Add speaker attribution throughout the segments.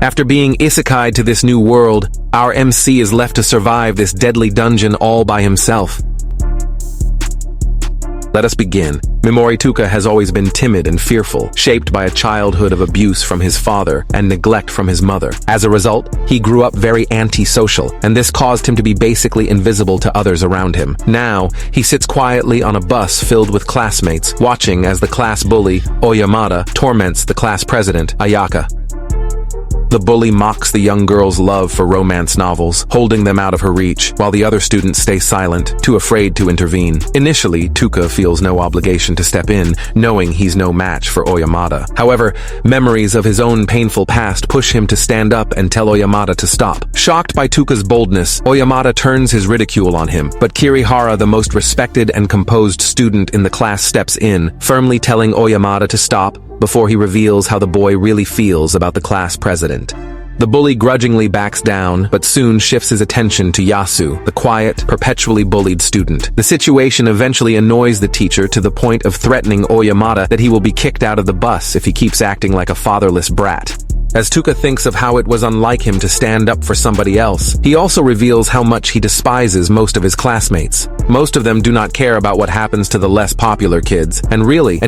Speaker 1: After being isekai'd to this new world, our MC is left to survive this deadly dungeon all by himself. Let us begin. Mimori Touka has always been timid and fearful, shaped by a childhood of abuse from his father and neglect from his mother. As a result, he grew up very antisocial, and this caused him to be basically invisible to others around him. Now, he sits quietly on a bus filled with classmates, watching as the class bully, Oyamada, torments the class president, Ayaka. The bully mocks the young girl's love for romance novels, holding them out of her reach, while the other students stay silent, too afraid to intervene. Initially, Touka feels no obligation to step in, knowing he's no match for Oyamada. However, memories of his own painful past push him to stand up and tell Oyamada to stop. Shocked by Touka's boldness, Oyamada turns his ridicule on him, but Kirihara, the most respected and composed student in the class, steps in, firmly telling Oyamada to stop, before he reveals how the boy really feels about the class president. The bully grudgingly backs down, but soon shifts his attention to Yasu, the quiet, perpetually bullied student. The situation eventually annoys the teacher to the point of threatening Oyamada that he will be kicked out of the bus if he keeps acting like a fatherless brat. As Touka thinks of how it was unlike him to stand up for somebody else, he also reveals how much he despises most of his classmates. Most of them do not care about what happens to the less popular kids, and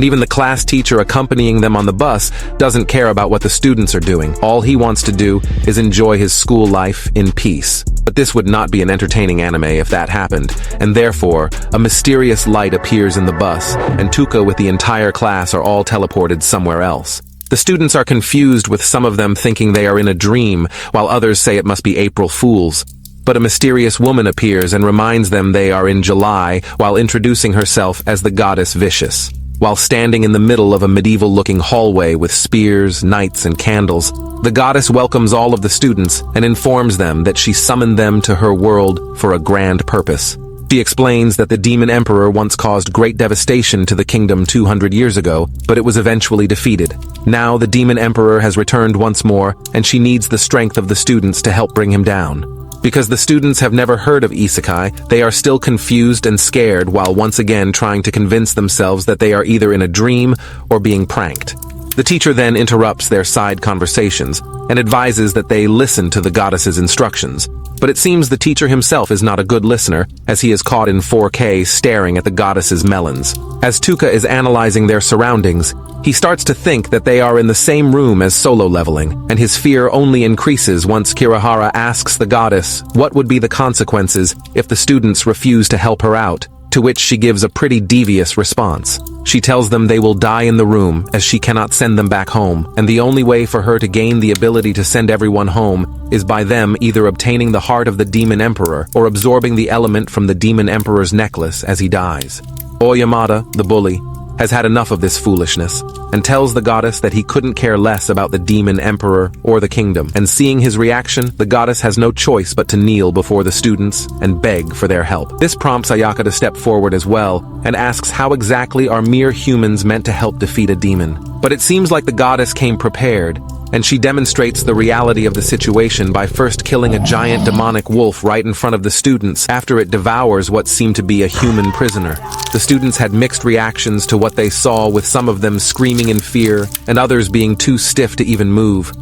Speaker 1: even the class teacher accompanying them on the bus doesn't care about what the students are doing. All he wants to do is enjoy his school life in peace. But this would not be an entertaining anime if that happened, and therefore, a mysterious light appears in the bus, and Touka with the entire class are all teleported somewhere else. The students are confused, with some of them thinking they are in a dream, while others say it must be April Fools. But a mysterious woman appears and reminds them they are in July, while introducing herself as the goddess Vicious. While standing in the middle of a medieval-looking hallway with spears, knights, and candles, the goddess welcomes all of the students and informs them that she summoned them to her world for a grand purpose. She explains that the demon emperor once caused great devastation to the kingdom 200 years ago, but it was eventually defeated. Now the demon emperor has returned once more, and she needs the strength of the students to help bring him down. Because the students have never heard of isekai, they are still confused and scared while once again trying to convince themselves that they are either in a dream or being pranked. The teacher then interrupts their side conversations and advises that they listen to the goddess's instructions. But it seems the teacher himself is not a good listener, as he is caught in 4K staring at the goddess's melons. As Touka is analyzing their surroundings, he starts to think that they are in the same room as solo leveling, and his fear only increases once Kirihara asks the goddess what would be the consequences if the students refuse to help her out, to which she gives a pretty devious response. She tells them they will die in the room, as she cannot send them back home, and the only way for her to gain the ability to send everyone home is by them either obtaining the heart of the demon emperor or absorbing the element from the demon emperor's necklace as he dies. Oyamada, the bully, has had enough of this foolishness, and tells the goddess that he couldn't care less about the demon emperor or the kingdom, and seeing his reaction, the goddess has no choice but to kneel before the students and beg for their help. This prompts Ayaka to step forward as well, and asks how exactly are mere humans meant to help defeat a demon. But it seems like the goddess came prepared, and she demonstrates the reality of the situation by first killing a giant demonic wolf right in front of the students after it devours what seemed to be a human prisoner. The students had mixed reactions to what they saw, with some of them screaming in fear and others being too stiff to even move.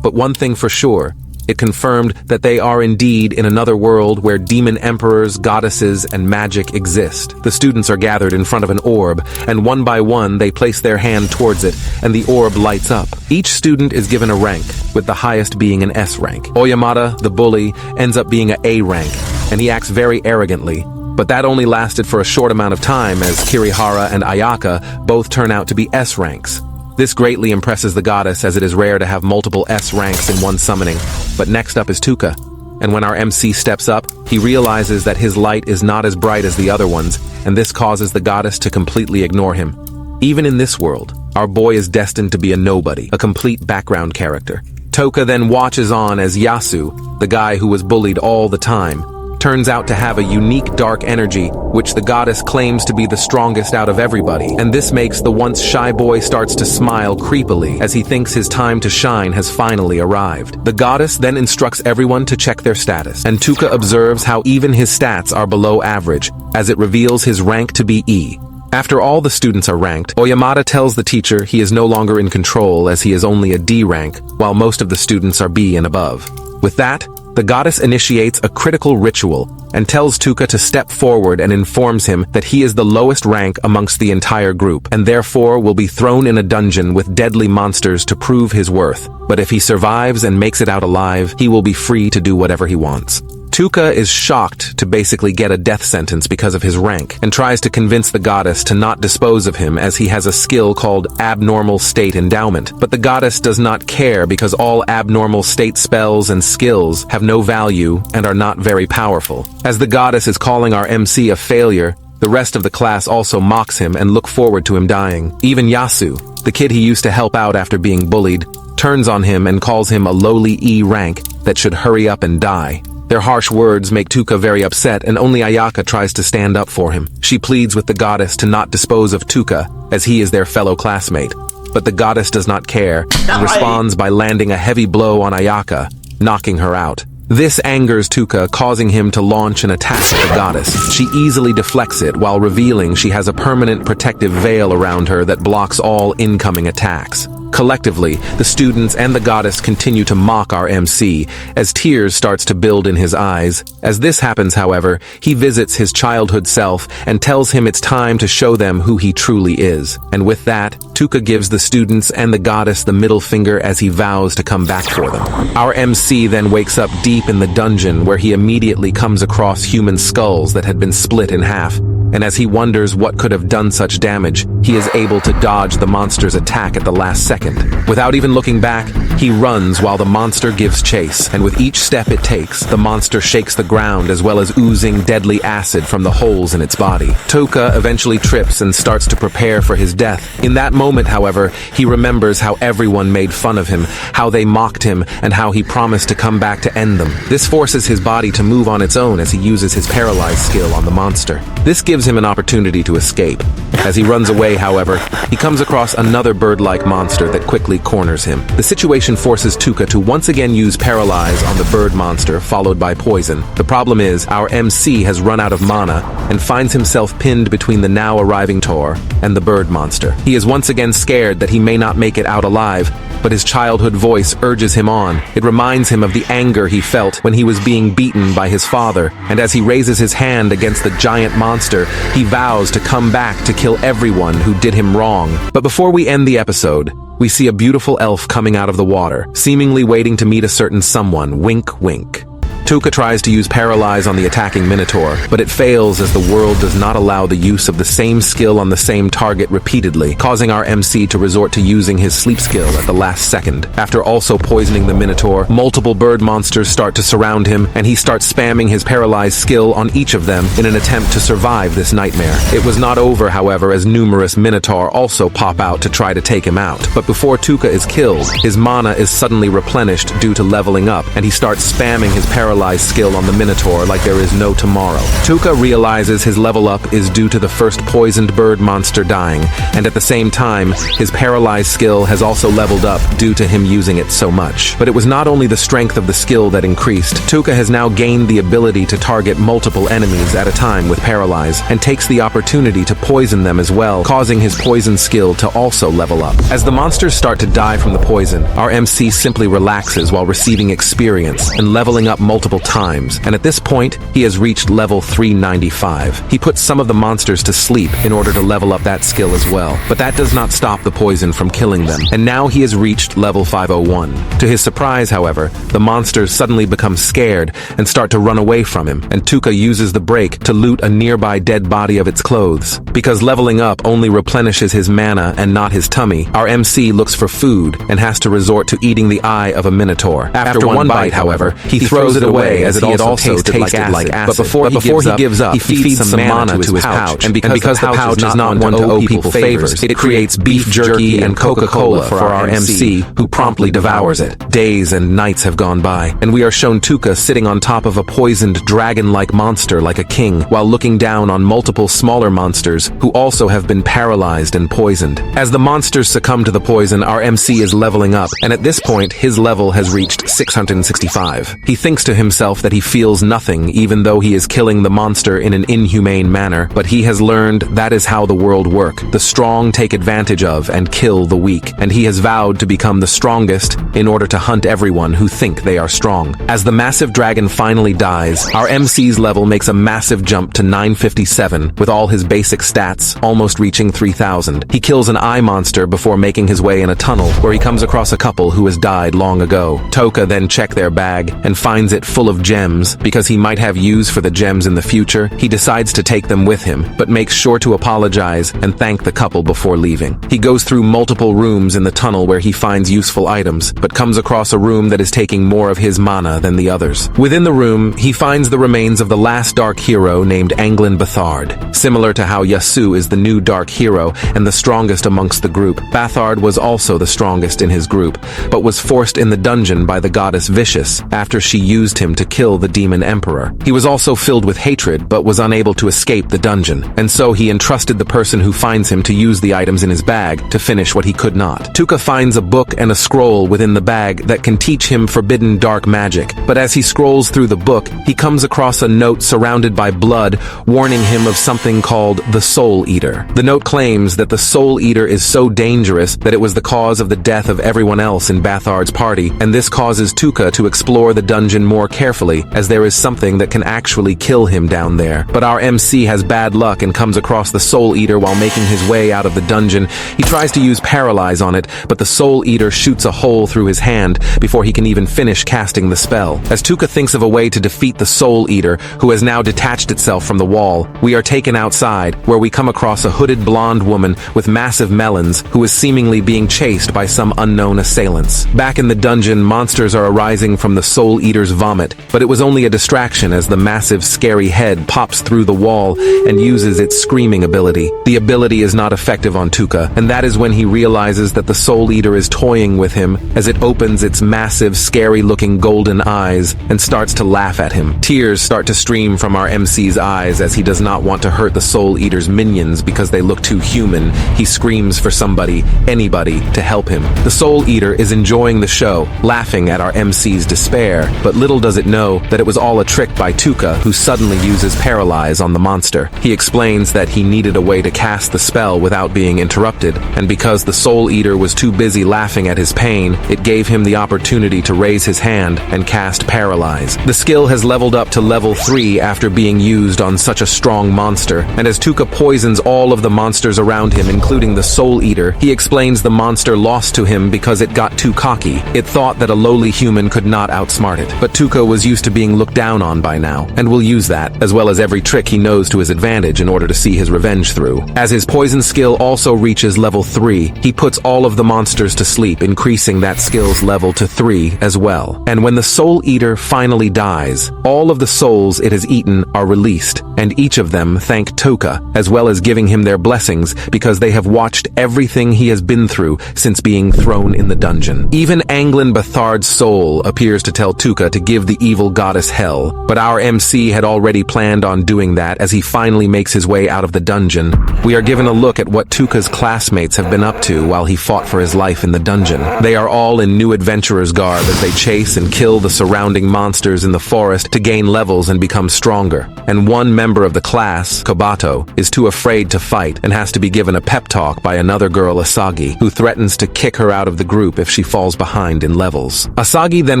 Speaker 1: But one thing for sure, it confirmed that they are indeed in another world where demon emperors, goddesses, and magic exist. The students are gathered in front of an orb, and one by one they place their hand towards it, and the orb lights up. Each student is given a rank, with the highest being an S rank. Oyamada, the bully, ends up being an A rank, and he acts very arrogantly. But that only lasted for a short amount of time, as Kirihara and Ayaka both turn out to be S ranks. This greatly impresses the goddess, as it is rare to have multiple S ranks in one summoning. But next up is Touka, and when our MC steps up, he realizes that his light is not as bright as the other ones, and this causes the goddess to completely ignore him. Even in this world, our boy is destined to be a nobody, a complete background character. Touka then watches on as Yasu, the guy who was bullied all the time, turns out to have a unique dark energy, which the goddess claims to be the strongest out of everybody, and this makes the once shy boy starts to smile creepily as he thinks his time to shine has finally arrived. The goddess then instructs everyone to check their status, and Touka observes how even his stats are below average, as it reveals his rank to be E. After all the students are ranked, Oyamada tells the teacher he is no longer in control as he is only a D rank, while most of the students are B and above. With that, the goddess initiates a critical ritual and tells Touka to step forward and informs him that he is the lowest rank amongst the entire group and therefore will be thrown in a dungeon with deadly monsters to prove his worth. But if he survives and makes it out alive, he will be free to do whatever he wants. Touka is shocked to basically get a death sentence because of his rank and tries to convince the goddess to not dispose of him as he has a skill called Abnormal State Endowment. But the goddess does not care because all abnormal state spells and skills have no value and are not very powerful. As the goddess is calling our MC a failure, the rest of the class also mocks him and look forward to him dying. Even Yasu, the kid he used to help out after being bullied, turns on him and calls him a lowly E rank that should hurry up and die. Their harsh words make Touka very upset and only Ayaka tries to stand up for him. She pleads with the goddess to not dispose of Touka as he is their fellow classmate. But the goddess does not care and responds by landing a heavy blow on Ayaka, knocking her out. This angers Touka, causing him to launch an attack at the goddess. She easily deflects it while revealing she has a permanent protective veil around her that blocks all incoming attacks. Collectively, the students and the goddess continue to mock our MC as tears starts to build in his eyes. As this happens, however, he visits his childhood self and tells him it's time to show them who he truly is. And with that, Touka gives the students and the goddess the middle finger as he vows to come back for them. Our MC then wakes up deep in the dungeon where he immediately comes across human skulls that had been split in half. And as he wonders what could have done such damage, he is able to dodge the monster's attack at the last second. Without even looking back, he runs while the monster gives chase, and with each step it takes, the monster shakes the ground as well as oozing deadly acid from the holes in its body. Touka eventually trips and starts to prepare for his death. In that moment, however, he remembers how everyone made fun of him, how they mocked him, and how he promised to come back to end them. This forces his body to move on its own as he uses his paralyzed skill on the monster. This gives him an opportunity to escape. As he runs away, however, he comes across another bird-like monster that quickly corners him. The situation forces Touka to once again use Paralyze on the bird monster, followed by Poison. The problem is, our MC has run out of mana and finds himself pinned between the now arriving Tor and the bird monster. He is once again scared that he may not make it out alive, but his childhood voice urges him on. It reminds him of the anger he felt when he was being beaten by his father, and as he raises his hand against the giant monster, he vows to come back to kill everyone who did him wrong. But before we end the episode, we see a beautiful elf coming out of the water, seemingly waiting to meet a certain someone. Wink, wink. Touka tries to use Paralyze on the attacking Minotaur, but it fails as the world does not allow the use of the same skill on the same target repeatedly, causing our MC to resort to using his sleep skill at the last second. After also poisoning the Minotaur, multiple bird monsters start to surround him, and he starts spamming his Paralyze skill on each of them in an attempt to survive this nightmare. It was not over, however, as numerous Minotaur also pop out to try to take him out. But before Touka is killed, his mana is suddenly replenished due to leveling up, and he starts spamming his Paralyze skill on the Minotaur like there is no tomorrow. Touka realizes his level up is due to the first poisoned bird monster dying, and at the same time, his Paralyze skill has also leveled up due to him using it so much. But it was not only the strength of the skill that increased. Touka has now gained the ability to target multiple enemies at a time with Paralyze, and takes the opportunity to poison them as well, causing his poison skill to also level up. As the monsters start to die from the poison, our MC simply relaxes while receiving experience and leveling up multiple times, and at this point, he has reached level 395. He puts some of the monsters to sleep in order to level up that skill as well, but that does not stop the poison from killing them, and now he has reached level 501. To his surprise, however, the monsters suddenly become scared and start to run away from him, and Touka uses the break to loot a nearby dead body of its clothes. Because leveling up only replenishes his mana and not his tummy, our MC looks for food and has to resort to eating the eye of a Minotaur. After one bite, however, he throws it away as it also tasted like acid. But before he gives up, he feeds some mana to his pouch, and because the pouch is not one to owe people favors, it creates beef jerky and Coca-Cola for our MC, who promptly devours it. Days and nights have gone by, and we are shown Touka sitting on top of a poisoned dragon-like monster like a king, while looking down on multiple smaller monsters who also have been paralyzed and poisoned. As the monsters succumb to the poison, our MC is leveling up, and at this point, his level has reached 665. He thinks to himself that he feels nothing even though he is killing the monster in an inhumane manner, but he has learned that is how the world works. The strong take advantage of and kill the weak, and he has vowed to become the strongest in order to hunt everyone who think they are strong. As the massive dragon finally dies, our MC's level makes a massive jump to 957 with all his basic stats almost reaching 3000. He kills an eye monster before making his way in a tunnel where he comes across a couple who has died long ago. Touka then checks their bag and finds it full of gems. Because he might have use for the gems in the future, he decides to take them with him, but makes sure to apologize and thank the couple before leaving. He goes through multiple rooms in the tunnel where he finds useful items, but comes across a room that is taking more of his mana than the others. Within the room, he finds the remains of the last dark hero named Anglin Bathard. Similar to how Yasu is the new dark hero and the strongest amongst the group, Bathard was also the strongest in his group, but was forced in the dungeon by the goddess Vicious after she used him to kill the demon emperor. He was also filled with hatred, but was unable to escape the dungeon, and so he entrusted the person who finds him to use the items in his bag to finish what he could not. Touka finds a book and a scroll within the bag that can teach him forbidden dark magic, but as he scrolls through the book, he comes across a note surrounded by blood warning him of something called the Soul Eater. The note claims that the Soul Eater is so dangerous that it was the cause of the death of everyone else in Bathard's party, and this causes Touka to explore the dungeon more carefully, as there is something that can actually kill him down there. But our MC has bad luck and comes across the Soul Eater while making his way out of the dungeon. He tries to use Paralyze on it, but the Soul Eater shoots a hole through his hand before he can even finish casting the spell. As Touka thinks of a way to defeat the Soul Eater, who has now detached itself from the wall, we are taken outside, where we come across a hooded blonde woman with massive melons who is seemingly being chased by some unknown assailants. Back in the dungeon, monsters are arising from the Soul Eater's vomit, but it was only a distraction as the massive scary head pops through the wall and uses its screaming ability. The ability is not effective on Touka, and that is when he realizes that the Soul Eater is toying with him as it opens its massive, scary-looking golden eyes and starts to laugh at him. Tears start to stream from our MC's eyes as he does not want to hurt the Soul Eater's minions because they look too human. He screams for somebody, anybody, to help him. The Soul Eater is enjoying the show, laughing at our MC's despair, but little does it know that it was all a trick by Touka, who suddenly uses Paralyze on the monster. He explains that he needed a way to cast the spell without being interrupted, and because the Soul Eater was too busy laughing at his pain, it gave him the opportunity to raise his hand and cast Paralyze. The skill has leveled up to level 3 after being used on such a strong monster, and as Touka poisons all of the monsters around him, including the Soul Eater, he explains the monster lost to him because it got too cocky. It thought that a lowly human could not outsmart it, but Touka was used to being looked down on by now, and will use that, as well as every trick he knows to his advantage in order to see his revenge through. As his poison skill also reaches level 3, he puts all of the monsters to sleep, increasing that skill's level to 3 as well. And when the Soul Eater finally dies, all of the souls it has eaten are released, and each of them thank Touka, as well as giving him their blessings because they have watched everything he has been through since being thrown in the dungeon. Even Anglin Bathard's soul appears to tell Touka to give the evil goddess hell, but our MC had already planned on doing that as he finally makes his way out of the dungeon. We are given a look at what Touka's classmates have been up to while he fought for his life in the dungeon. They are all in new adventurer's garb as they chase and kill the surrounding monsters in the forest to gain levels and become stronger. And one member of the class, Kobato, is too afraid to fight and has to be given a pep talk by another girl, Asagi, who threatens to kick her out of the group if she falls behind in levels. Asagi then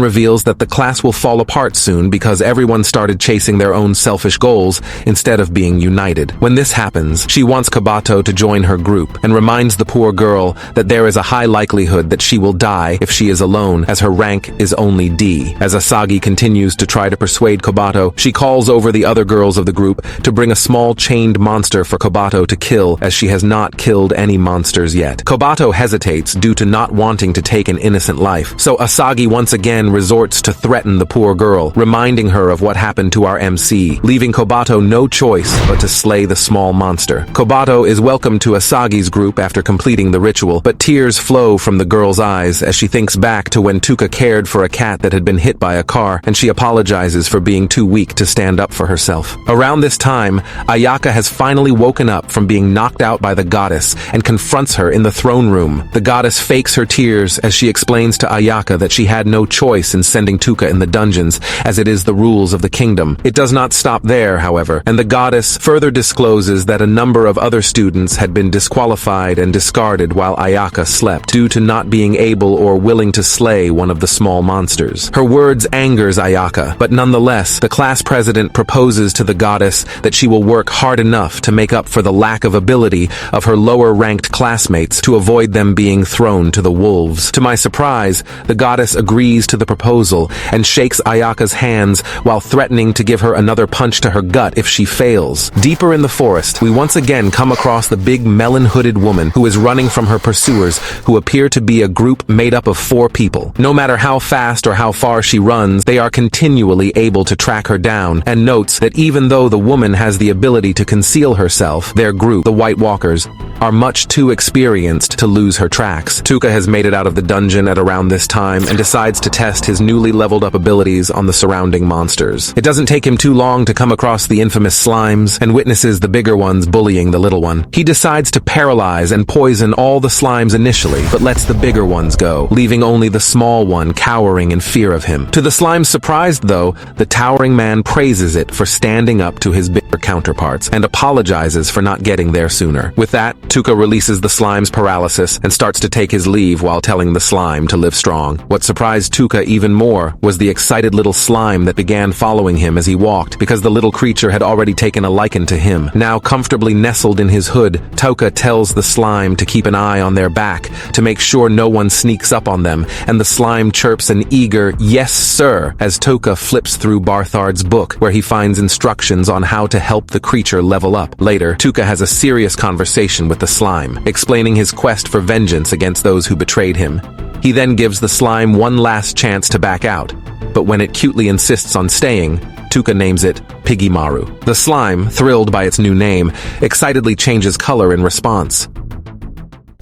Speaker 1: reveals that the class will fall apart soon because everyone started chasing their own selfish goals instead of being united. When this happens, she wants Kobato to join her group and reminds the poor girl that there is a high likelihood that she will die if she is alone, as her rank is only D. As Asagi continues to try to persuade Kobato, she calls over the other girls of the group to bring a small chained monster for Kobato to kill, as she has not killed any monsters yet. Kobato hesitates due to not wanting to take an innocent life, so Asagi once again resorts to threaten the poor girl, reminding her of what happened to our MC, leaving Kobato no choice but to slay the small monster. Kobato is welcomed to Asagi's group after completing the ritual, but tears flow from the girl's eyes as she thinks back to when Touka cared for a cat that had been hit by a car, and she apologizes for being too weak to stand up for herself. Around this time, Ayaka has finally woken up from being knocked out by the goddess and confronts her in the throne room. The goddess fakes her tears as she explains to Ayaka that she had no choice in sending Touka in the dungeon dungeons, as it is the rules of the kingdom. It does not stop there, however, and the goddess further discloses that a number of other students had been disqualified and discarded while Ayaka slept, due to not being able or willing to slay one of the small monsters. Her words angers Ayaka, but nonetheless, the class president proposes to the goddess that she will work hard enough to make up for the lack of ability of her lower-ranked classmates to avoid them being thrown to the wolves. To my surprise, the goddess agrees to the proposal and shakes Ayaka's hands while threatening to give her another punch to her gut if she fails. Deeper in the forest, we once again come across the big melon-hooded woman who is running from her pursuers, who appear to be a group made up of 4 people. No matter how fast or how far she runs, they are continually able to track her down, and notes that even though the woman has the ability to conceal herself, their group, the White Walkers, are much too experienced to lose her tracks. Touka has made it out of the dungeon at around this time and decides to test his newly leveled up abilities on the surrounding monsters. It doesn't take him too long to come across the infamous slimes and witnesses the bigger ones bullying the little one. He decides to paralyze and poison all the slimes initially, but lets the bigger ones go, leaving only the small one cowering in fear of him. To the slime's surprise, though, the towering man praises it for standing up to his bigger counterparts and apologizes for not getting there sooner. With that, Touka releases the slime's paralysis and starts to take his leave while telling the slime to live strong. What surprised Touka even more was the excited little slime that began following him as he walked, because the little creature had already taken a liking to him. Now comfortably nestled in his hood, Touka tells the slime to keep an eye on their back to make sure no one sneaks up on them, and the slime chirps an eager "Yes, sir" as Touka flips through Barthard's book, where he finds instructions on how to help the creature level up. Later, Touka has a serious conversation with the slime, explaining his quest for vengeance against those who betrayed him. He then gives the slime one last chance to back out, but when it cutely insists on staying, Touka names it Pigimaru. The slime, thrilled by its new name, excitedly changes color in response.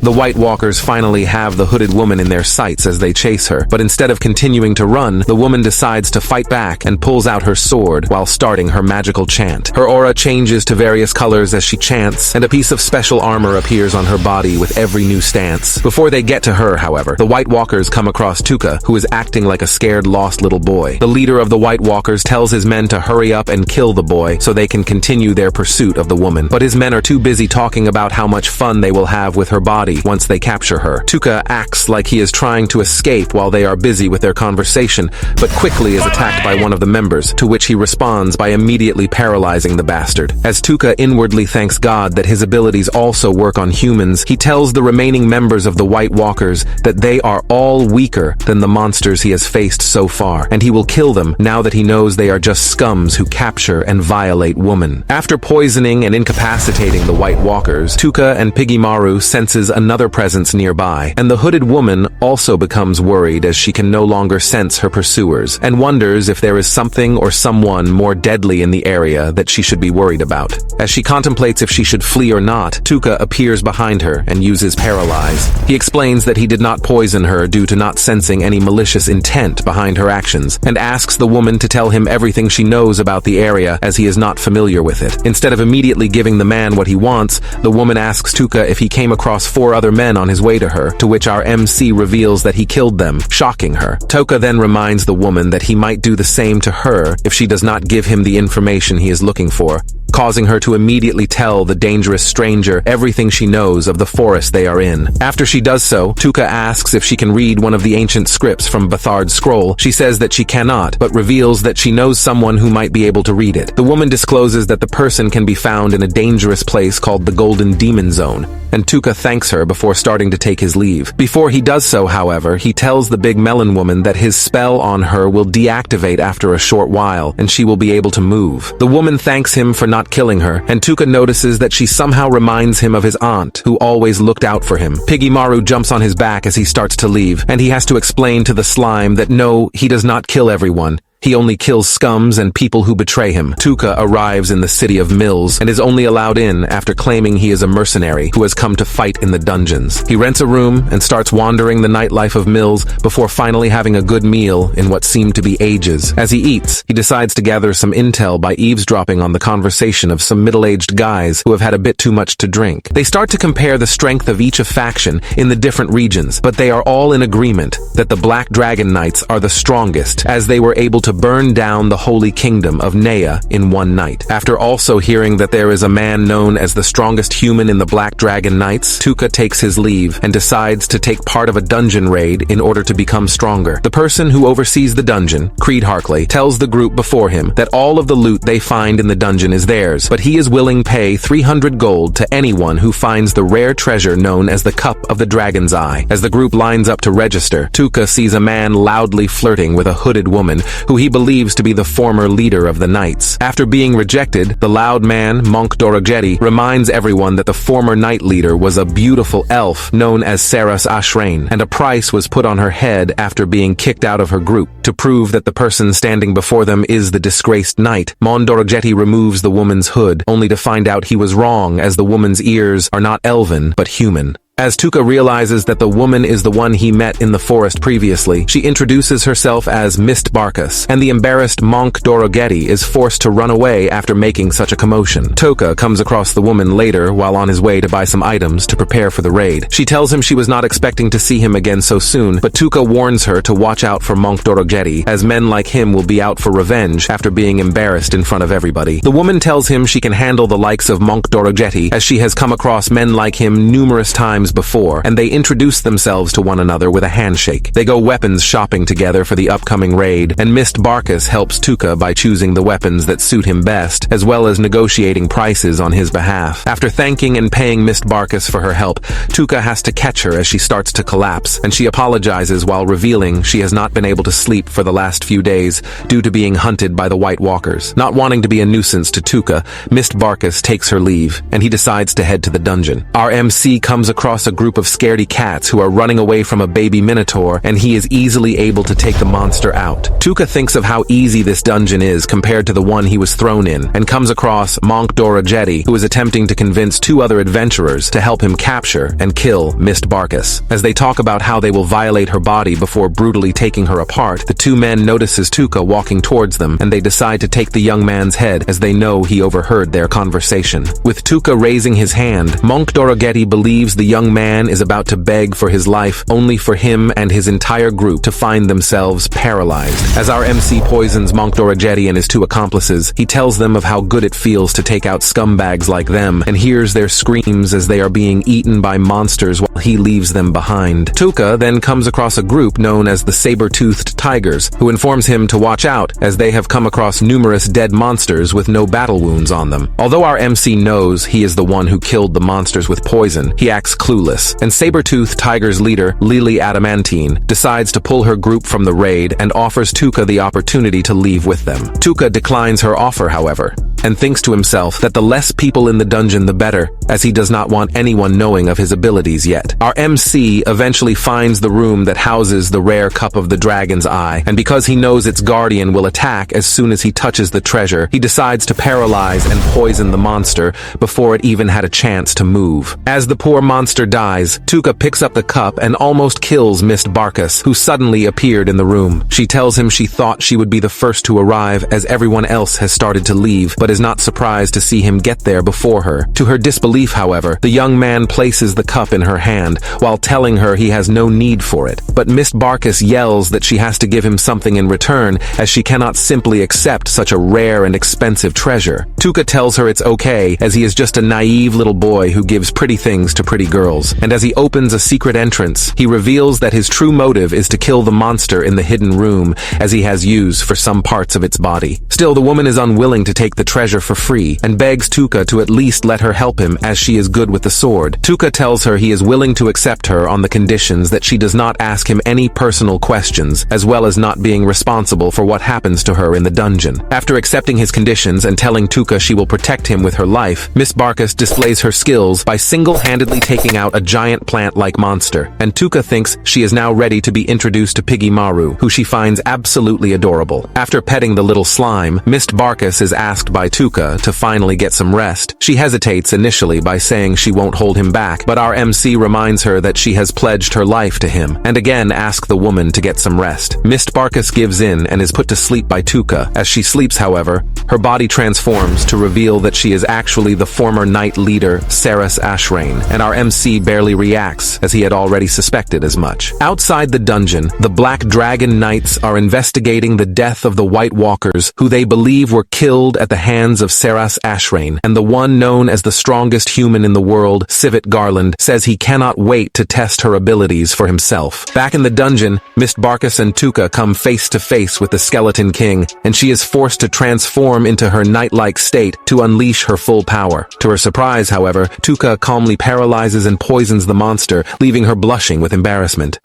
Speaker 1: The White Walkers finally have the hooded woman in their sights as they chase her, but instead of continuing to run, the woman decides to fight back and pulls out her sword while starting her magical chant. Her aura changes to various colors as she chants, and a piece of special armor appears on her body with every new stance. Before they get to her, however, the White Walkers come across Touka, who is acting like a scared, lost little boy. The leader of the White Walkers tells his men to hurry up and kill the boy so they can continue their pursuit of the woman, but his men are too busy talking about how much fun they will have with her body once they capture her. Touka acts like he is trying to escape while they are busy with their conversation, but quickly is attacked by one of the members, to which he responds by immediately paralyzing the bastard. As Touka inwardly thanks God that his abilities also work on humans, he tells the remaining members of the White Walkers that they are all weaker than the monsters he has faced so far, and he will kill them now that he knows they are just scums who capture and violate women. After poisoning and incapacitating the White Walkers, Touka and Pigimaru senses another presence nearby, and the hooded woman also becomes worried as she can no longer sense her pursuers, and wonders if there is something or someone more deadly in the area that she should be worried about. As she contemplates if she should flee or not, Touka appears behind her and uses Paralyze. He explains that he did not poison her due to not sensing any malicious intent behind her actions, and asks the woman to tell him everything she knows about the area as he is not familiar with it. Instead of immediately giving the man what he wants, the woman asks Touka if he came across 4 other men on his way to her, to which our MC reveals that he killed them, shocking her. Touka then reminds the woman that he might do the same to her if she does not give him the information he is looking for, causing her to immediately tell the dangerous stranger everything she knows of the forest they are in. After she does so, Touka asks if she can read one of the ancient scripts from Bathard's scroll. She says that she cannot, but reveals that she knows someone who might be able to read it. The woman discloses that the person can be found in a dangerous place called the Golden Demon Zone, and Touka thanks her before starting to take his leave. Before he does so, however, he tells the big melon woman that his spell on her will deactivate after a short while, and she will be able to move. The woman thanks him for not killing her, and Touka notices that she somehow reminds him of his aunt, who always looked out for him. Pigimaru jumps on his back as he starts to leave, and he has to explain to the slime that no, he does not kill everyone. He only kills scums and people who betray him. Touka arrives in the city of Mills and is only allowed in after claiming he is a mercenary who has come to fight in the dungeons. He rents a room and starts wandering the nightlife of Mills before finally having a good meal in what seemed to be ages. As he eats, he decides to gather some intel by eavesdropping on the conversation of some middle-aged guys who have had a bit too much to drink. They start to compare the strength of each faction in the different regions, but they are all in agreement that the Black Dragon Knights are the strongest, as they were able to to burn down the holy kingdom of Nea in one night. After also hearing that there is a man known as the strongest human in the Black Dragon Knights, Touka takes his leave and decides to take part of a dungeon raid in order to become stronger. The person who oversees the dungeon, Creed Harkley, tells the group before him that all of the loot they find in the dungeon is theirs, but he is willing to pay 300 gold to anyone who finds the rare treasure known as the Cup of the Dragon's Eye. As the group lines up to register, Touka sees a man loudly flirting with a hooded woman who he believes to be the former leader of the knights. After being rejected, the loud man, Monk Dorogeti, reminds everyone that the former knight leader was a beautiful elf known as Saras Ashrain, and a price was put on her head after being kicked out of her group. To prove that the person standing before them is the disgraced knight, Mon Dorogeti removes the woman's hood, only to find out he was wrong, as the woman's ears are not elven, but human. As Touka realizes that the woman is the one he met in the forest previously, she introduces herself as Mist Barkus, and the embarrassed Monk Dorogeti is forced to run away after making such a commotion. Touka comes across the woman later while on his way to buy some items to prepare for the raid. She tells him she was not expecting to see him again so soon, but Touka warns her to watch out for Monk Dorogeti, as men like him will be out for revenge after being embarrassed in front of everybody. The woman tells him she can handle the likes of Monk Dorogeti, as she has come across men like him numerous times before, and they introduce themselves to one another with a handshake. They go weapons shopping together for the upcoming raid, and Mist Barkus helps Touka by choosing the weapons that suit him best, as well as negotiating prices on his behalf. After thanking and paying Mist Barkus for her help, Touka has to catch her as she starts to collapse, and she apologizes while revealing she has not been able to sleep for the last few days due to being hunted by the White Walkers. Not wanting to be a nuisance to Touka, Mist Barkus takes her leave, and he decides to head to the dungeon. Our MC comes across a group of scaredy cats who are running away from a baby minotaur, and he is easily able to take the monster out. Touka thinks of how easy this dungeon is compared to the one he was thrown in, and comes across Monk Dorogeti, who is attempting to convince two other adventurers to help him capture and kill Mist Barkus. As they talk about how they will violate her body before brutally taking her apart, the two men notices Touka walking towards them, and they decide to take the young man's head as they know he overheard their conversation. With Touka raising his hand, Monk Dorogeti believes the young man is about to beg for his life, only for him and his entire group to find themselves paralyzed. As our MC poisons Monk Dorogeti and his two accomplices, he tells them of how good it feels to take out scumbags like them, and hears their screams as they are being eaten by monsters while he leaves them behind. Touka then comes across a group known as the Saber-Toothed Tigers, who informs him to watch out as they have come across numerous dead monsters with no battle wounds on them. Although our MC knows he is the one who killed the monsters with poison, he acts clueless, and Saber-Tooth Tiger's leader, Lily Adamantine, decides to pull her group from the raid and offers Touka the opportunity to leave with them. Touka declines her offer, however, and thinks to himself that the less people in the dungeon the better, as he does not want anyone knowing of his abilities yet. Our MC eventually finds the room that houses the rare Cup of the Dragon's Eye, and because he knows its guardian will attack as soon as he touches the treasure, he decides to paralyze and poison the monster before it even had a chance to move. As the poor monster dies, Touka picks up the cup and almost kills Mist Barkus, who suddenly appeared in the room. She tells him she thought she would be the first to arrive as everyone else has started to leave, but is not surprised to see him get there before her. To her disbelief, however, the young man places the cup in her hand while telling her he has no need for it. But Mist Barkus yells that she has to give him something in return, as she cannot simply accept such a rare and expensive treasure. Touka tells her it's okay, as he is just a naive little boy who gives pretty things to pretty girls, and as he opens a secret entrance, he reveals that his true motive is to kill the monster in the hidden room, as he has use for some parts of its body. Still, the woman is unwilling to take the treasure for free, and begs Touka to at least let her help him, as she is good with the sword. Touka tells her he is willing to accept her on the conditions that she does not ask him any personal questions, as well as not being responsible for what happens to her in the dungeon. After accepting his conditions and telling Touka she will protect him with her life, Miss Barkus displays her skills by single-handedly taking out a giant plant-like monster, and Touka thinks she is now ready to be introduced to Piggy Maru, who she finds absolutely adorable. After petting the little slime, Miss Barkus is asked by Touka to finally get some rest. She hesitates initially by saying she won't hold him back, but our MC reminds her that she has pledged her life to him, and again asks the woman to get some rest. Mist Barkus gives in and is put to sleep by Touka. As she sleeps, however, her body transforms to reveal that she is actually the former knight leader, Saras Ashrain, and our MC barely reacts, as he had already suspected as much. Outside the dungeon, the Black Dragon Knights are investigating the death of the White Walkers, who they believe were killed at the hands of Saras Ashrain, and the one known as the strongest human in the world, Civet Garland, says he cannot wait to test her abilities for himself. Back in the dungeon, Mist Barkus and Touka come face to face with the Skeleton King, and she is forced to transform into her knight-like state to unleash her full power. To her surprise, however, Touka calmly paralyzes and poisons the monster, leaving her blushing with embarrassment.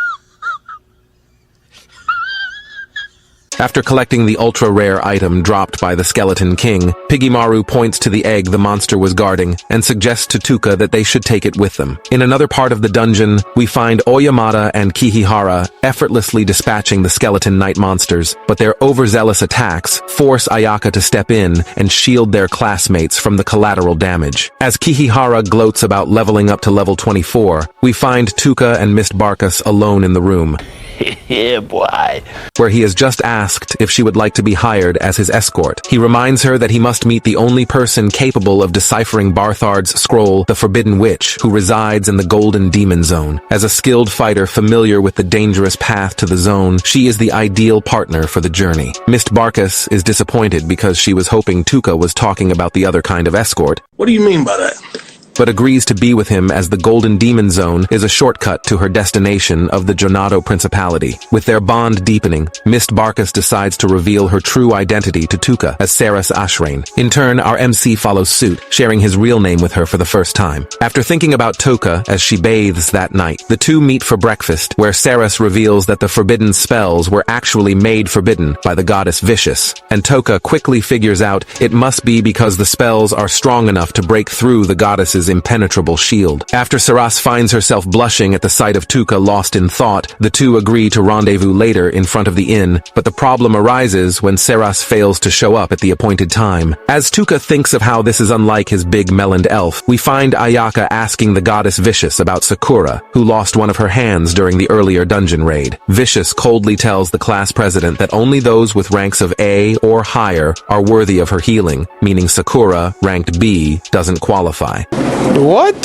Speaker 1: After collecting the ultra-rare item dropped by the Skeleton King, Piggymaru points to the egg the monster was guarding and suggests to Touka that they should take it with them. In another part of the dungeon, we find Oyamata and Kihihara effortlessly dispatching the Skeleton Knight monsters, but their overzealous attacks force Ayaka to step in and shield their classmates from the collateral damage. As Kihihara gloats about leveling up to level 24, we find Touka and Mist Barkus alone in the room.
Speaker 2: Yeah, boy.
Speaker 1: Where he has just asked if she would like to be hired as his escort. He reminds her that he must meet the only person capable of deciphering Barthard's scroll, the Forbidden Witch, who resides in the Golden Demon Zone. As a skilled fighter familiar with the dangerous path to the zone, she is the ideal partner for the journey. Mist Barkus is disappointed because she was hoping Touka was talking about the other kind of escort.
Speaker 3: What do you mean by that?
Speaker 1: But agrees to be with him as the Golden Demon Zone is a shortcut to her destination of the Jonato Principality. With their bond deepening, Mist Barkus decides to reveal her true identity to Touka as Saras Ashrain. In turn, our MC follows suit, sharing his real name with her for the first time. After thinking about Touka as she bathes that night, the two meet for breakfast, where Saras reveals that the forbidden spells were actually made forbidden by the goddess Vicious, and Touka quickly figures out it must be because the spells are strong enough to break through the goddess's impenetrable shield. After Saras finds herself blushing at the sight of Touka lost in thought, the two agree to rendezvous later in front of the inn, but the problem arises when Saras fails to show up at the appointed time. As Touka thinks of how this is unlike his big meloned elf, we find Ayaka asking the goddess Vicious about Sakura, who lost one of her hands during the earlier dungeon raid. Vicious coldly tells the class president that only those with ranks of A or higher are worthy of her healing, meaning Sakura, ranked B, doesn't qualify.
Speaker 3: What?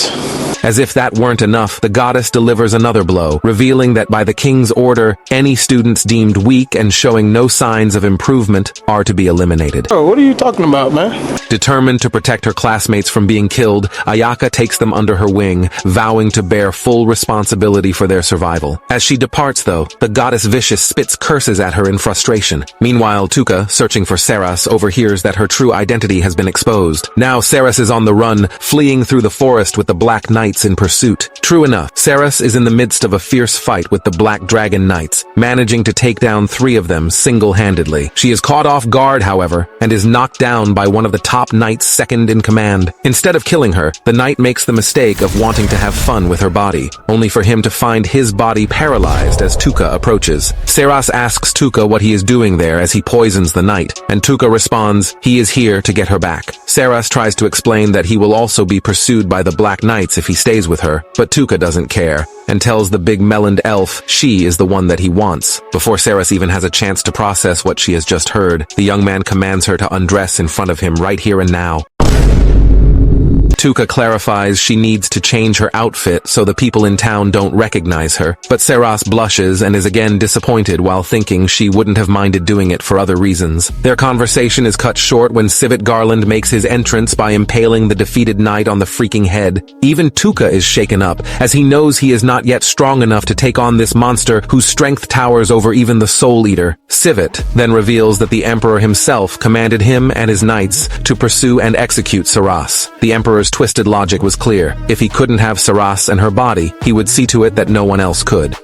Speaker 1: As if that weren't enough, the goddess delivers another blow, revealing that by the king's order, any students deemed weak and showing no signs of improvement are to be eliminated.
Speaker 3: Oh, what are you talking about, man?
Speaker 1: Determined to protect her classmates from being killed, Ayaka takes them under her wing, vowing to bear full responsibility for their survival. As she departs, though, the goddess Vicious spits curses at her in frustration. Meanwhile, Touka, searching for Saras, overhears that her true identity has been exposed. Now Saras is on the run, fleeing through the forest with the Black Knights in pursuit. True enough, Saras is in the midst of a fierce fight with the Black Dragon Knights, managing to take down 3 of them single-handedly. She is caught off guard, however, and is knocked down by one of the top knights second in command. Instead of killing her, the knight makes the mistake of wanting to have fun with her body, only for him to find his body paralyzed as Touka approaches. Saras asks Touka what he is doing there as he poisons the knight, and Touka responds, he is here to get her back. Saras tries to explain that he will also be pursued by the Black Knights if he stays with her, but Touka doesn't care, and tells the big meloned elf she is the one that he wants. Before Saras even has a chance to process what she has just heard, the young man commands her to undress in front of him right here and now. Touka clarifies she needs to change her outfit so the people in town don't recognize her, but Saras blushes and is again disappointed while thinking she wouldn't have minded doing it for other reasons. Their conversation is cut short when Civet Garland makes his entrance by impaling the defeated knight on the freaking head. Even Touka is shaken up, as he knows he is not yet strong enough to take on this monster whose strength towers over even the Soul Eater. Civet then reveals that the Emperor himself commanded him and his knights to pursue and execute Saras. The Emperor's twisted logic was clear. If he couldn't have Saras and her body, he would see to it that no one else could.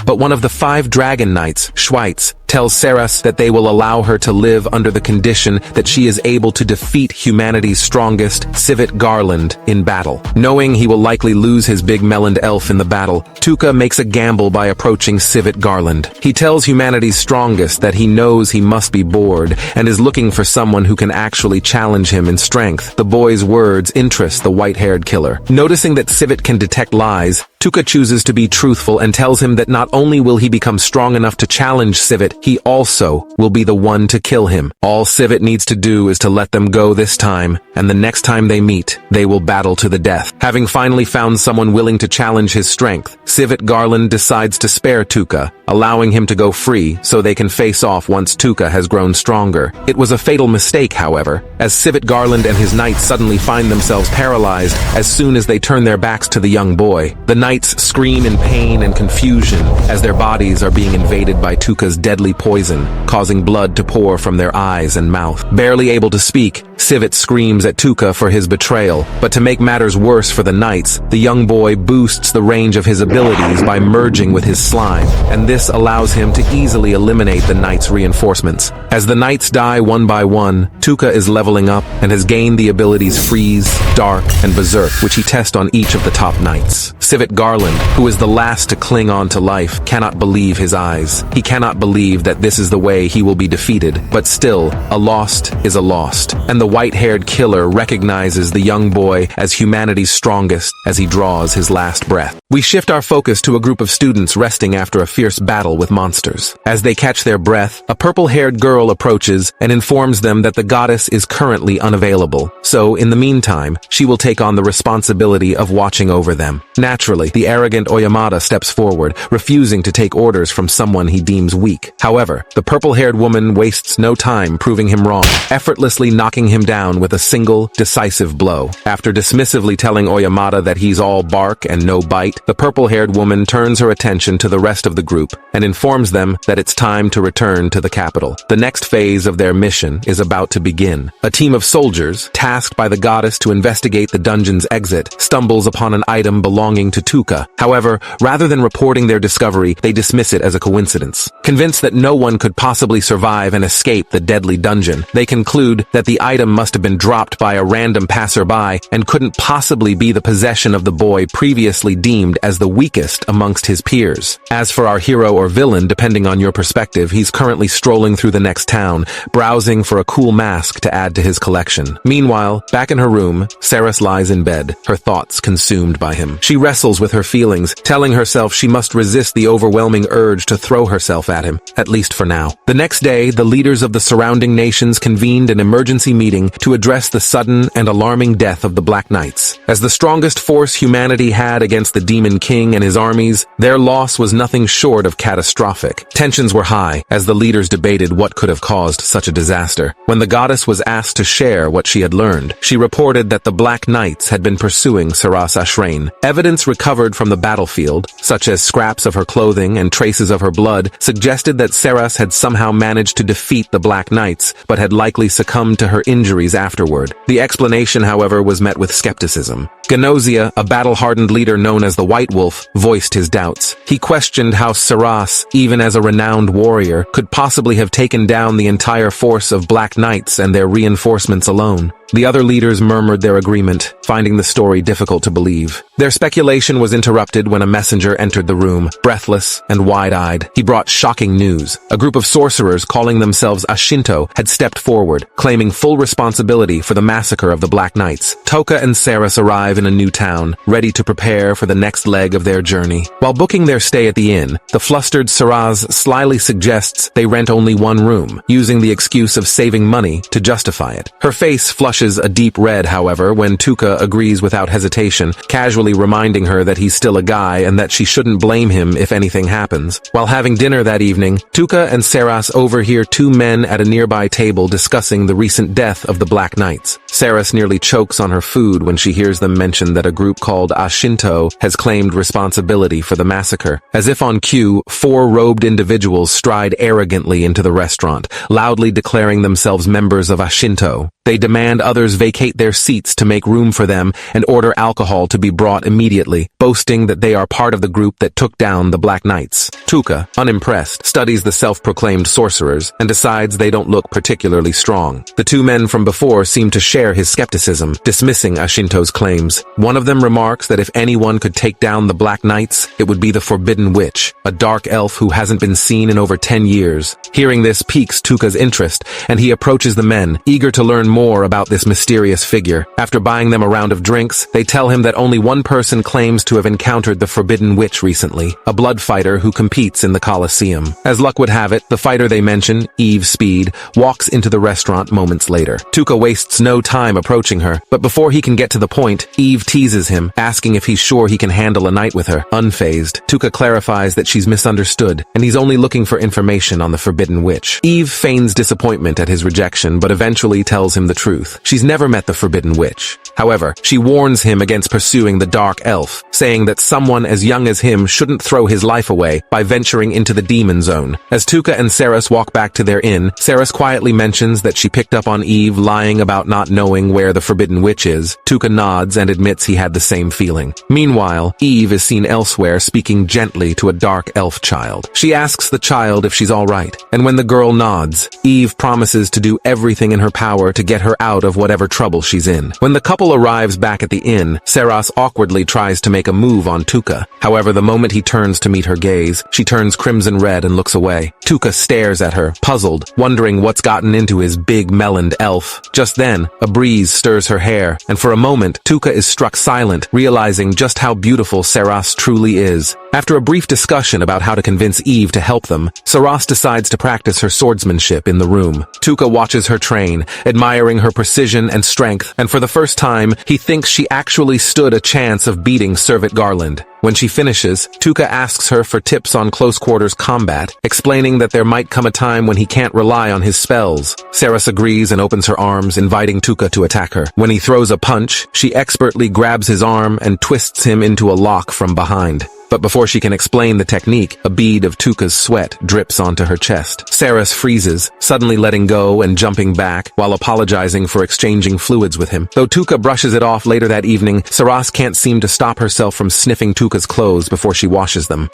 Speaker 1: But one of the 5 dragon knights, Schweitz, tells Saras that they will allow her to live under the condition that she is able to defeat humanity's strongest, Civet Garland, in battle. Knowing he will likely lose his big meloned elf in the battle, Touka makes a gamble by approaching Civet Garland. He tells humanity's strongest that he knows he must be bored and is looking for someone who can actually challenge him in strength. The boy's words interest the white-haired killer. Noticing that Civet can detect lies, Touka chooses to be truthful and tells him that not only will he become strong enough to challenge Civet, he also will be the one to kill him. All Civet needs to do is to let them go this time, and the next time they meet, they will battle to the death. Having finally found someone willing to challenge his strength, Civet Garland decides to spare Touka, allowing him to go free so they can face off once Touka has grown stronger. It was a fatal mistake, however, as Civet Garland and his knights suddenly find themselves paralyzed as soon as they turn their backs to the young boy. The knights scream in pain and confusion as their bodies are being invaded by Touka's deadly poison, causing blood to pour from their eyes and mouth. Barely able to speak, Civet screams at Touka for his betrayal, but to make matters worse for the knights, the young boy boosts the range of his abilities by merging with his slime, and this allows him to easily eliminate the knights' reinforcements. As the knights die one by one, Touka is leveling up and has gained the abilities Freeze, Dark, and Berserk, which he tests on each of the top knights. Civet Garland, who is the last to cling on to life, cannot believe his eyes. He cannot believe that this is the way he will be defeated, but still, a lost is a lost, and the white-haired killer recognizes the young boy as humanity's strongest as he draws his last breath. We shift our focus to a group of students resting after a fierce battle with monsters. As they catch their breath, a purple-haired girl approaches and informs them that the goddess is currently unavailable. So, in the meantime, she will take on the responsibility of watching over them. Naturally, the arrogant Oyamada steps forward, refusing to take orders from someone he deems weak. However, the purple-haired woman wastes no time proving him wrong, effortlessly knocking him down with a single, decisive blow. After dismissively telling Oyamada that he's all bark and no bite, the purple-haired woman turns her attention to the rest of the group and informs them that it's time to return to the capital. The next phase of their mission is about to begin. A team of soldiers, tasked by the goddess to investigate the dungeon's exit, stumbles upon an item belonging to Touka. However, rather than reporting their discovery, they dismiss it as a coincidence. Convinced that no one could possibly survive and escape the deadly dungeon, they conclude that the item must have been dropped by a random passerby and couldn't possibly be the possession of the boy previously deemed as the weakest amongst his peers. As for our hero or villain, depending on your perspective, he's currently strolling through the next town, browsing for a cool mask to add to his collection. Meanwhile, back in her room, Saras lies in bed, her thoughts consumed by him. She wrestles with her feelings, telling herself she must resist the overwhelming urge to throw herself at him, at least for now. The next day, the leaders of the surrounding nations convened an emergency meeting to address the sudden and alarming death of the Black Knights. As the strongest force humanity had against the Demon King and his armies, their loss was nothing short of catastrophic. Tensions were high as the leaders debated what could have caused such a disaster. When the goddess was asked to share what she had learned, she reported that the Black Knights had been pursuing Saras Ashrain. Evidence recovered from the battlefield, such as scraps of her clothing and traces of her blood, suggested that Saras had somehow managed to defeat the Black Knights, but had likely succumbed to her injuries afterward. The explanation, however, was met with skepticism. Ganozia, a battle-hardened leader known as the White Wolf, voiced his doubts. He questioned how Saras, even as a renowned warrior, could possibly have taken down the entire force of Black Knights and their reinforcements alone. The other leaders murmured their agreement, finding the story difficult to believe. Their speculation was interrupted when a messenger entered the room, breathless and wide-eyed. He brought shocking news. A group of sorcerers calling themselves Ashinto had stepped forward, claiming full responsibility for the massacre of the Black Knights. Touka and Saras arrive in a new town, ready to prepare for the next leg of their journey. While booking their stay at the inn, the flustered Saras slyly suggests they rent only one room, using the excuse of saving money to justify it. Her face flushes a deep red, however, when Touka agrees without hesitation, casually reminding her that he's still a guy and that she shouldn't blame him if anything happens. While having dinner that evening, Touka and Saras overhear two men at a nearby table discussing the recent death of the Black Knights. Saras nearly chokes on her food when she hears them mention that a group called Ashinto has claimed responsibility for the massacre. As if on cue, four robed individuals stride arrogantly into the restaurant, loudly declaring themselves members of Ashinto. They demand others vacate their seats to make room for them and order alcohol to be brought immediately, boasting that they are part of the group that took down the Black Knights. Touka, unimpressed, studies the self-proclaimed sorcerers and decides they don't look particularly strong. The two men from before seem to share his skepticism, dismissing Ashinto's claims. One of them remarks that if anyone could take down the Black Knights, it would be the Forbidden Witch, a dark elf who hasn't been seen in over 10 years. Hearing this piques Touka's interest, and he approaches the men, eager to learn more about this mysterious figure. After buying them a round of drinks, they tell him that only one person claims to have encountered the Forbidden Witch recently, a blood fighter who competes in the Colosseum. As luck would have it, the fighter they mention, Eve Speed, walks into the restaurant moments later. Touka wastes no time approaching her, but before he can get to the point, Eve teases him, asking if he's sure he can handle a night with her. Unfazed, Touka clarifies that she's misunderstood, and he's only looking for information on the Forbidden Witch. Eve feigns disappointment at his rejection, but eventually tells him the truth. She's never met the Forbidden Witch. However, she warns him against pursuing the Dark Elf, saying that someone as young as him shouldn't throw his life away by venturing into the Demon Zone. As Touka and Saras walk back to their inn, Saras quietly mentions that she picked up on Eve lying about not knowing where the Forbidden Witch is. Touka nods and admits he had the same feeling. Meanwhile, Eve is seen elsewhere speaking gently to a Dark Elf child. She asks the child if she's alright, and when the girl nods, Eve promises to do everything in her power to get her out of whatever trouble she's in. When the couple arrives back at the inn, Saras awkwardly tries to make a move on Touka. However, the moment he turns to meet her gaze, she turns crimson red and looks away. Touka stares at her, puzzled, wondering what's gotten into his big meloned elf. Just then, a breeze stirs her hair, and for a moment, Touka is struck silent, realizing just how beautiful Saras truly is. After a brief discussion about how to convince Eve to help them, Saras decides to practice her swordsmanship in the room. Touka watches her train, admiring her precision and strength, and for the first time, he thinks she actually stood a chance of beating Servet Garland. When she finishes, Touka asks her for tips on close-quarters combat, explaining that there might come a time when he can't rely on his spells. Saras agrees and opens her arms, inviting Touka to attack her. When he throws a punch, she expertly grabs his arm and twists him into a lock from behind. But before she can explain the technique, a bead of Touka's sweat drips onto her chest. Saras freezes, suddenly letting go and jumping back, while apologizing for exchanging fluids with him. Though Touka brushes it off later that evening, Saras can't seem to stop herself from sniffing Touka's clothes before she washes them.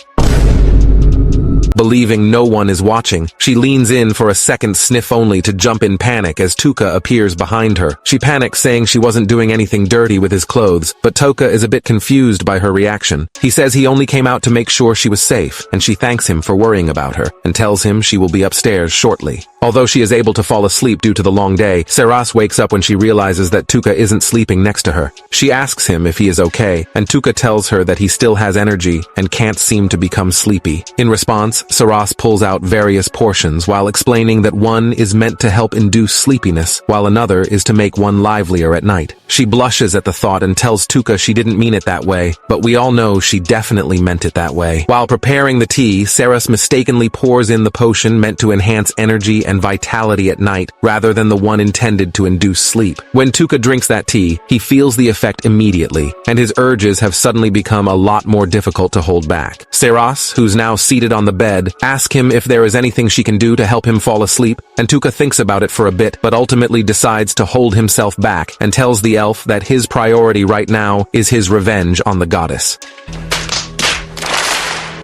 Speaker 1: Believing no one is watching, she leans in for a second sniff only to jump in panic as Touka appears behind her. She panics, saying she wasn't doing anything dirty with his clothes, but Touka is a bit confused by her reaction. He says he only came out to make sure she was safe, and she thanks him for worrying about her, and tells him she will be upstairs shortly. Although she is able to fall asleep due to the long day, Saras wakes up when she realizes that Touka isn't sleeping next to her. She asks him if he is okay, and Touka tells her that he still has energy and can't seem to become sleepy. In response, Saras pulls out various portions while explaining that one is meant to help induce sleepiness, while another is to make one livelier at night. She blushes at the thought and tells Touka she didn't mean it that way, but we all know she definitely meant it that way. While preparing the tea, Saras mistakenly pours in the potion meant to enhance energy and vitality at night, rather than the one intended to induce sleep. When Touka drinks that tea, he feels the effect immediately, and his urges have suddenly become a lot more difficult to hold back. Saras, who's now seated on the bed, asks him if there is anything she can do to help him fall asleep, and Touka thinks about it for a bit, but ultimately decides to hold himself back, and tells the elf that his priority right now is his revenge on the goddess.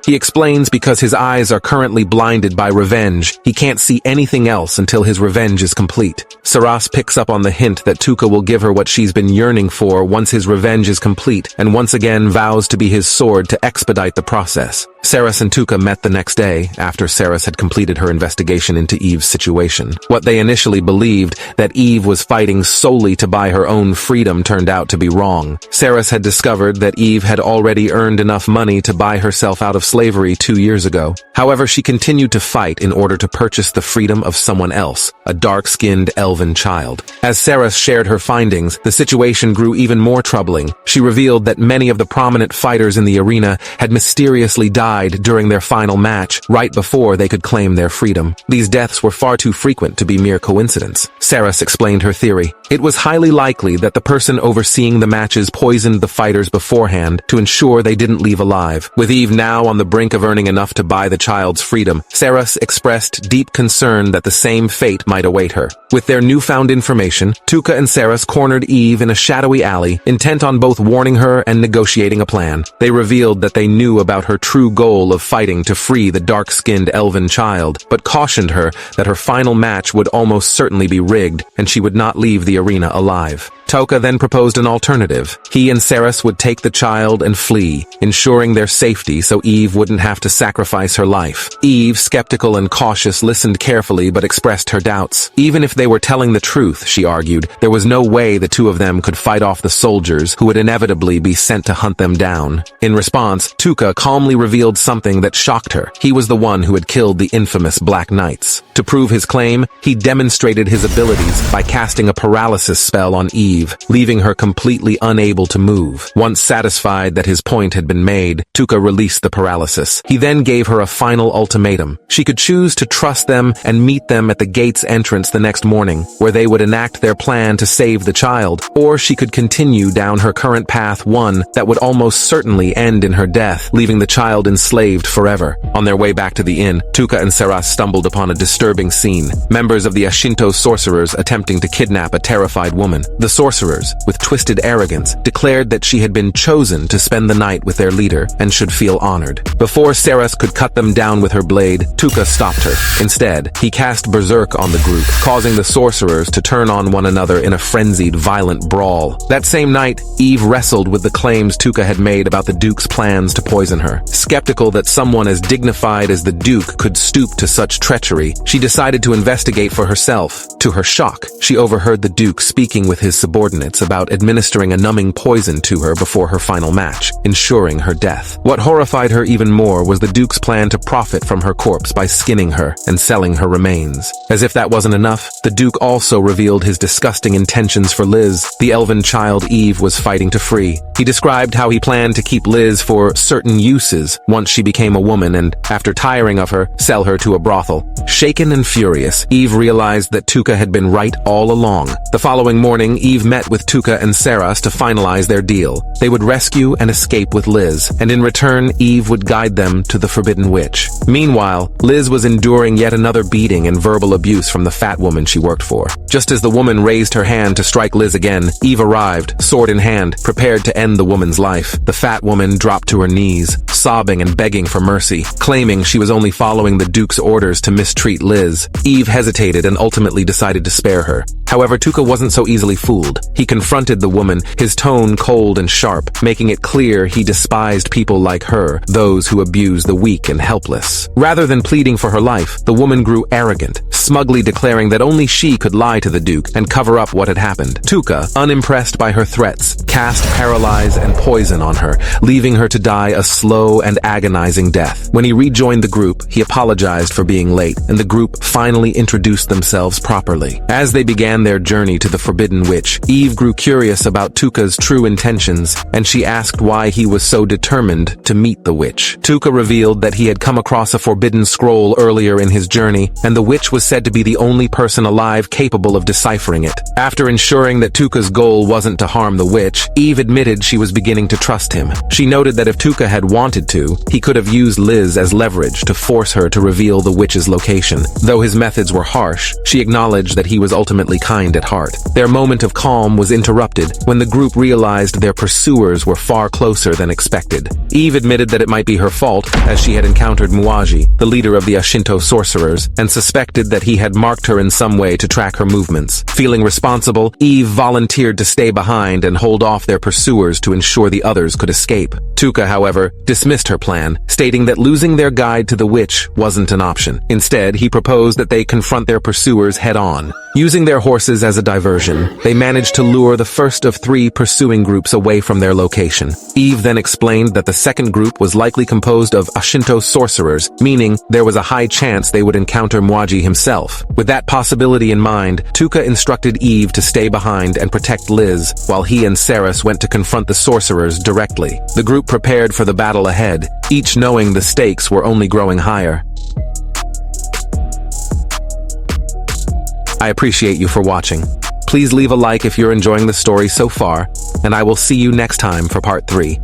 Speaker 1: He explains because his eyes are currently blinded by revenge, he can't see anything else until his revenge is complete. Saras picks up on the hint that Touka will give her what she's been yearning for once his revenge is complete, and once again vows to be his sword to expedite the process. Saras and Touka met the next day, after Saras had completed her investigation into Eve's situation. What they initially believed, that Eve was fighting solely to buy her own freedom, turned out to be wrong. Saras had discovered that Eve had already earned enough money to buy herself out of slavery 2 years ago. However, she continued to fight in order to purchase the freedom of someone else, a dark-skinned elven child. As Saras shared her findings, the situation grew even more troubling. She revealed that many of the prominent fighters in the arena had mysteriously died died during their final match, right before they could claim their freedom. These deaths were far too frequent to be mere coincidence. Saras explained her theory. It was highly likely that the person overseeing the matches poisoned the fighters beforehand to ensure they didn't leave alive. With Eve now on the brink of earning enough to buy the child's freedom, Saras expressed deep concern that the same fate might await her. With their newfound information, Touka and Saras cornered Eve in a shadowy alley, intent on both warning her and negotiating a plan. They revealed that they knew about her true goal of fighting to free the dark-skinned elven child, but cautioned her that her final match would almost certainly be rigged, and she would not leave the arena alive. Touka then proposed an alternative. He and Saras would take the child and flee, ensuring their safety so Eve wouldn't have to sacrifice her life. Eve, skeptical and cautious, listened carefully but expressed her doubts. Even if they were telling the truth, she argued, there was no way the two of them could fight off the soldiers who would inevitably be sent to hunt them down. In response, Touka calmly revealed something that shocked her. He was the one who had killed the infamous Black Knights. To prove his claim, he demonstrated his abilities by casting a paralysis spell on Eve, leaving her completely unable to move. Once satisfied that his point had been made, Touka released the paralysis. He then gave her a final ultimatum. She could choose to trust them and meet them at the gate's entrance the next morning, where they would enact their plan to save the child, or she could continue down her current path, one that would almost certainly end in her death, leaving the child enslaved forever. On their way back to the inn, Touka and Saras stumbled upon a disturbing scene. Members of the Ashinto sorcerers attempting to kidnap a terrified woman. The sorcerers, with twisted arrogance, declared that she had been chosen to spend the night with their leader and should feel honored. Before Saras could cut them down with her blade, Touka stopped her. Instead, he cast berserk on the group, causing the sorcerers to turn on one another in a frenzied, violent brawl. That same night, Eve wrestled with the claims Touka had made about the Duke's plans to poison her. Skeptical that someone as dignified as the Duke could stoop to such treachery, she decided to investigate for herself. To her shock, she overheard the Duke speaking with his subordinates about administering a numbing poison to her before her final match, ensuring her death. What horrified her even more was the Duke's plan to profit from her corpse by skinning her and selling her remains. As if that wasn't enough, the Duke also revealed his disgusting intentions for Liz, the elven child Eve was fighting to free. He described how he planned to keep Liz for certain uses once she became a woman and, after tiring of her, sell her to a brothel. Shaken and furious, Eve realized that Touka had been right all along. The following morning, Eve met with Touka and Saras to finalize their deal. They would rescue and escape with Liz, and in return, Eve would guide them to the Forbidden Witch. Meanwhile, Liz was enduring yet another beating and verbal abuse from the fat woman she worked for. Just as the woman raised her hand to strike Liz again, Eve arrived, sword in hand, prepared to end the woman's life. The fat woman dropped to her knees, sobbing and begging for mercy, claiming she was only following the Duke's orders to mistreat Liz. Eve hesitated and ultimately decided to spare her. However, Touka wasn't so easily fooled. He confronted the woman, his tone cold and sharp, making it clear he despised people like her, those who abuse the weak and helpless. Rather than pleading for her life, the woman grew arrogant, smugly declaring that only she could lie to the Duke and cover up what had happened. Touka, unimpressed by her threats, cast paralyze and poison on her, leaving her to die a slow and agonizing death. When he rejoined the group, he apologized for being late, and the group finally introduced themselves properly. As they began their journey to the Forbidden Witch, Eve grew curious about Touka's true intentions, and she asked why he was so determined to meet the witch. Touka revealed that he had come across a forbidden scroll earlier in his journey, and the witch was said to be the only person alive capable of deciphering it. After ensuring that Touka's goal wasn't to harm the witch, Eve admitted she was beginning to trust him. She noted that if Touka had wanted to, he could have used Liz as leverage to force her to reveal the witch's location. Though his methods were harsh, she acknowledged that he was ultimately kind at heart. Their moment of calm was interrupted when the group realized their pursuers were far closer than expected. Eve admitted that it might be her fault, as she had encountered Muaji, the leader of the Ashinto sorcerers, and suspected that he had marked her in some way to track her movements. Feeling responsible, Eve volunteered to stay behind and hold off their pursuers to ensure the others could escape. Touka, however, dismissed her plan, stating that losing their guide to the witch wasn't an option. Instead, he proposed that they confront their pursuers head-on. Using their horses as a diversion, they managed to lure the first of 3 pursuing groups away from their location. Eve then explained that the second group was likely composed of Ashinto sorcerers, meaning there was a high chance they would encounter Mwaji himself. With that possibility in mind, Touka instructed Eve to stay behind and protect Liz, while he and Saris went to confront the sorcerers directly. The group prepared for the battle ahead, each knowing the stakes were only growing higher. I appreciate you for watching. Please leave a like if you're enjoying the story so far, and I will see you next time for part 3.